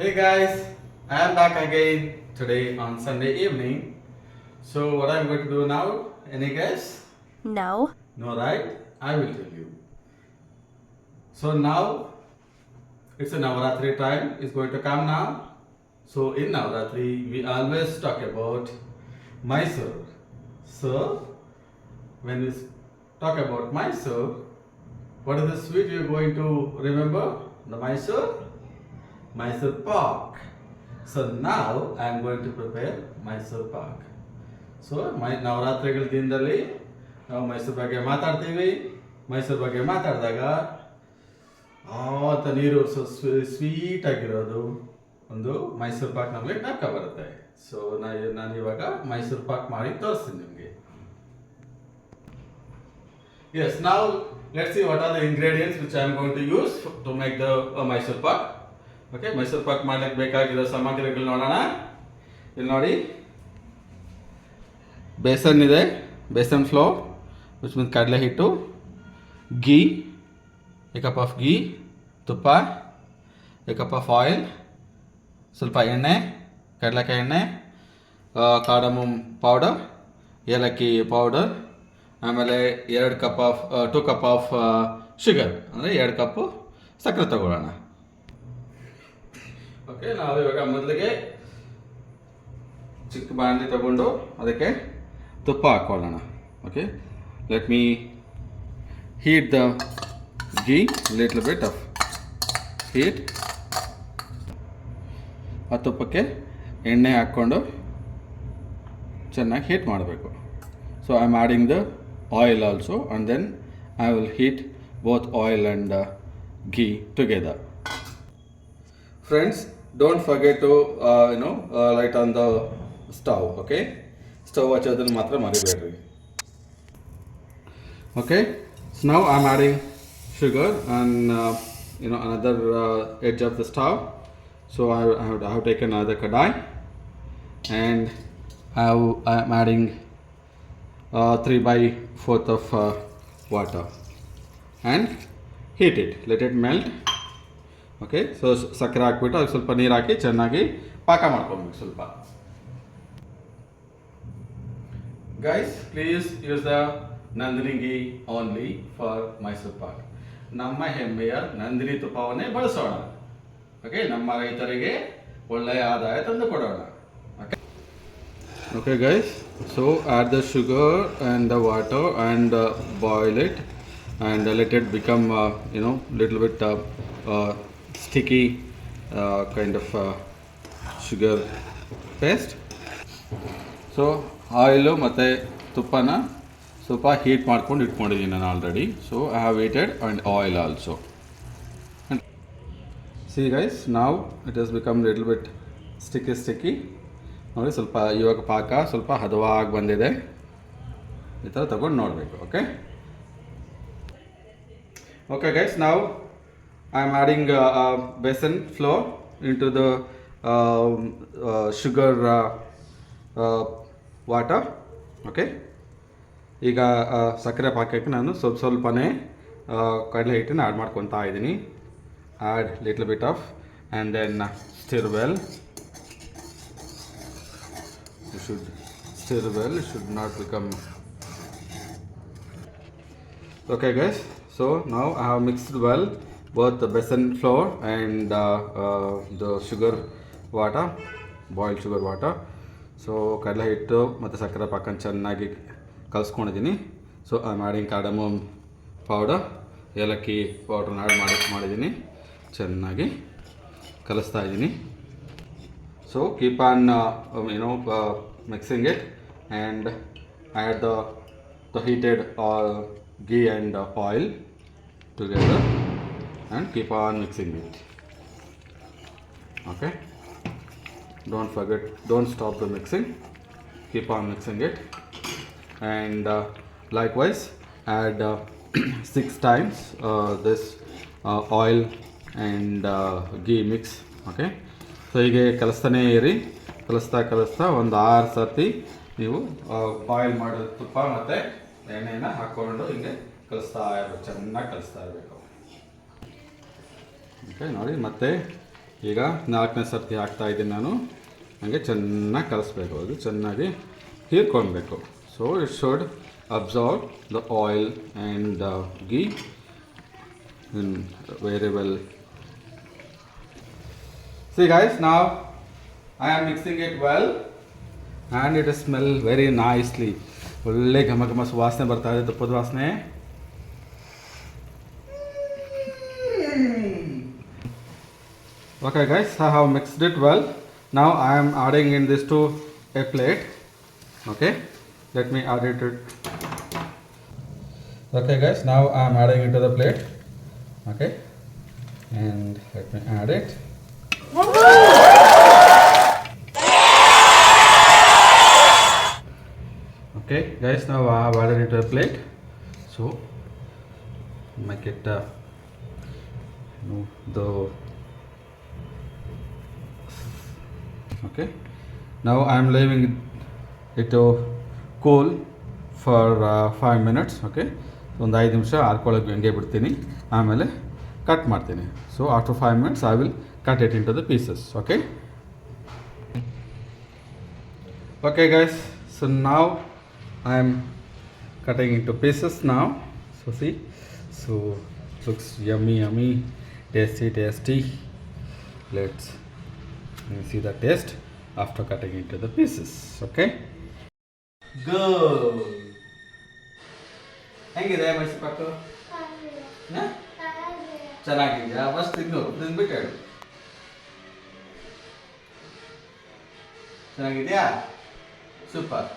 Hey guys, I am back again today on Sunday evening. So what I'm going to do now? Any guess? No. No, right? I will tell you. So now it's a Navaratri time. It's going to come now. So in Navaratri we always talk about Mysore. So when we talk about Mysore, what is the sweet you're going to remember? The Mysore? Mysore Pak. So now I am going to prepare Mysore Pak. So ನವರಾತ್ರಿಗಳ ದಿನದಲ್ಲಿ ನಾವು ಮೈಸೂರು ಬಗ್ಗೆ ಮಾತಾಡ್ತೀವಿ. ಮೈಸೂರು ಬಗ್ಗೆ ಮಾತಾಡಿದಾಗ ಅಂತ ನೀರು sweet ಆಗಿರೋದು ಒಂದು ಮೈಸೂರು ಪಾಕ್ ನಮಗೆ ಜ್ಞಾಪಕ ಬರುತ್ತೆ. ಸೊ ನಾನು ಇವಾಗ ಮೈಸೂರು ಪಾಕ್ ಮಾಡಿ ತೋರಿಸ್ತೀನಿ ನಿಮಗೆ. ಎಸ್ ನಾವು let's see what are the ingredients which I am going to use to make the Mysore pak. Okay, Mysore pak ಮಾಡ್ಲಿಕ್ಕೆ ಬೇಕಾಗಿರೋ ಸಾಮಗ್ರಿಗಳು ನೋಡೋಣ. ಇಲ್ಲಿ ನೋಡಿ, ಬೇಸನ್ ಇದೆ, ಬೇಸನ್ ಫ್ಲೋರ್ ವಿಚ್ ಮೀನ್ಸ್ ಕಡಲೆ ಹಿಟ್ಟು, ghee, A cup of ghee, ತುಪ್ಪ, ಎ ಕಪ್ ಆಫ್ ಆಯಿಲ್, ಸ್ವಲ್ಪ ಎಣ್ಣೆ, ಕಡಲೆಕಾಯಿ ಎಣ್ಣೆ, ಕಾರ್ಡಮಮ್ ಪೌಡರ್, ಏಲಕ್ಕಿ ಪೌಡರ್, ಆಮೇಲೆ 2 ಕಪ್ ಆಫ್ ಶುಗರ್, ಅಂದರೆ 2 ಕಪ್ಪು ಸಕ್ಕರೆ ತಗೊಳ್ಳೋಣ. ಓಕೆ, ನಾವು ಇವಾಗ ಮೊದಲಿಗೆ ಚಿಕ್ಕ ಬಾಣಲಿ ತಗೊಂಡು ಅದಕ್ಕೆ ತುಪ್ಪ ಹಾಕ್ಕೊಳ್ಳೋಣ. Okay, let me heat the ghee, little bit of heat. ಆ ತುಪ್ಪಕ್ಕೆ ಎಣ್ಣೆ ಹಾಕ್ಕೊಂಡು ಚೆನ್ನಾಗಿ ಹೀಟ್ ಮಾಡಬೇಕು. So I am adding the oil also and then I will heat both oil and ghee together. Friends, don't forget to light on the stove. Okay, stove ಹಚ್ಚೋದನ್ನು ಮಾತ್ರ ಮರಿಬೇಡ್ರಿ. Okay, so now I'm adding sugar and another edge of the stove. So I have taken another kadai and I'm adding 3/4 of water and heat it, let it melt. Okay, so ಸಕ್ಕರೆ ಹಾಕ್ಬಿಟ್ಟು ಅದಕ್ಕೆ ಸ್ವಲ್ಪ ನೀರು ಹಾಕಿ ಚೆನ್ನಾಗಿ ಪಾಕ ಮಾಡ್ಕೊಬೇಕು. ಸ್ವಲ್ಪ guys, please use the Nandini ghee only for Mysuru Pak. ನಮ್ಮ ಹೆಮ್ಮೆಯ ನಂದಿನಿ ತುಪ್ಪವನ್ನೇ ಬಳಸೋಣ. ಓಕೆ, ನಮ್ಮ ರೈತರಿಗೆ ಒಳ್ಳೆಯ ಆದಾಯ ತಂದು ಕೊಡೋಣ. Okay okay guys, so add the sugar and the water and boil it and let it become little bit sticky kind of sugar paste. So oil ಮತ್ತು ತುಪ್ಪನ ಸ್ವಲ್ಪ ಹೀಟ್ ಮಾಡ್ಕೊಂಡು ಇಟ್ಕೊಂಡಿದ್ದೀನಿ ನಾನು already. So I have heated and oil also. And see guys, now it has become little bit sticky. ನೋಡಿ, ಸ್ವಲ್ಪ ಇವಾಗ ಪಾಕ ಸ್ವಲ್ಪ ಹದವಾಗಿ ಬಂದಿದೆ. ಈ ಥರ ತಗೊಂಡು ನೋಡಬೇಕು. Okay guys, now I am adding besan flour into the sugar water. Okay, ಈಗ ಸಕ್ಕರೆ ಪಾಕಕ್ಕೆ ನಾನು ಸ್ವಲ್ಪನೇ ಕಡಲೆ ಹಿಟ್ಟನ್ನು ಆ್ಯಡ್ ಮಾಡ್ಕೊತಾ ಇದ್ದೀನಿ. Add little bit of and then stir well. You should stir well, it should not become. Okay guys, so now I have mixed well both the besan flour and the sugar water, boiled sugar water. So ಕಡಲೆ ಹಿಟ್ಟು ಮತ್ತು ಸಕ್ಕರೆ ಪಾಕನ ಚೆನ್ನಾಗಿ ಕಲಿಸ್ಕೊಂಡಿದ್ದೀನಿ. So I am adding cardamom powder, ಏಲಕ್ಕಿ ಪೌಡ್ರನ್ನ add ಮಾಡಿದ್ದೀನಿ. ಚೆನ್ನಾಗಿ ಕಲಿಸ್ತಾ ಇದ್ದೀನಿ. So keep on mixing it and add the heated ghee and oil together and keep on mixing it. Okay, don't stop the mixing, keep on mixing it. And likewise add 6 times this oil and ghee mix. Okay, so ಹೀಗೆ ಕಲಿಸ್ತಾನೇ ಇರಿ. ಕಲಿಸ್ತಾ ಒಂದು 6 ಸರ್ತಿ ನೀವು boil ಮಾಡಿದ ತುಪ್ಪ ಮತ್ತು ಎಣ್ಣೆನ ಹಾಕ್ಕೊಂಡು ಹಿಂಗೆ ಚೆನ್ನಾಗಿ ಕಲಿಸ್ತಾ ಇರಬೇಕು. ಓಕೆ, ನೋಡಿ, ಮತ್ತೆ ಈಗ 4ನೇ ಸರ್ತಿ ಹಾಕ್ತಾ ಇದ್ದೀನಿ ನಾನು. ಹಾಗೆ ಚೆನ್ನಾಗಿ ಕಲಿಸ್ಬೇಕು, ಅದು ಚೆನ್ನಾಗಿ ಹೀರ್ಕೊಳ್ಬೇಕು. So it should absorb the oil and the ghee in very well. See guys, now I am mixing it well and it smell very nicely. ಒಳ್ಳೆ ಘಮ ಘಮ ಸುವಾಸನೆ ಬರ್ತಾ ಇದೆ, ತುಪ್ಪದ ವಾಸನೆ. Okay guys, I have mixed it well. Now I am adding in this to a plate. Okay, let me add it. Okay guys, now I am adding into the plate. Okay, and let me add it. Okay guys, now I have added into a plate. So make it the okay. Now I am leaving it to cool for 5 minutes. Okay, ಒಂದು 5 ನಿಮಿಷ ಆರ್ಕೊಳ್ಳೋಕೆ ಹಂಗೆ ಬಿಡ್ತೀನಿ, ಆಮೇಲೆ cut ಮಾಡ್ತೀನಿ. So after 5 minutes I will cut it into the pieces. Okay. Okay guys, so now I am cutting into pieces now. So see, so looks yummy yummy, tasty tasty. Let's see the taste after cutting into the pieces. Okay, good. ಹೆಂಗಿದೆ ಮೈಸೂರು ಪಾಕು? ಚೆನ್ನಾಗಿದೆಯಾ? First ತಿಂದ್ಬಿಟ್ಟು ಹೇಳು. ಚೆನ್ನಾಗಿದೆಯಾ? Super.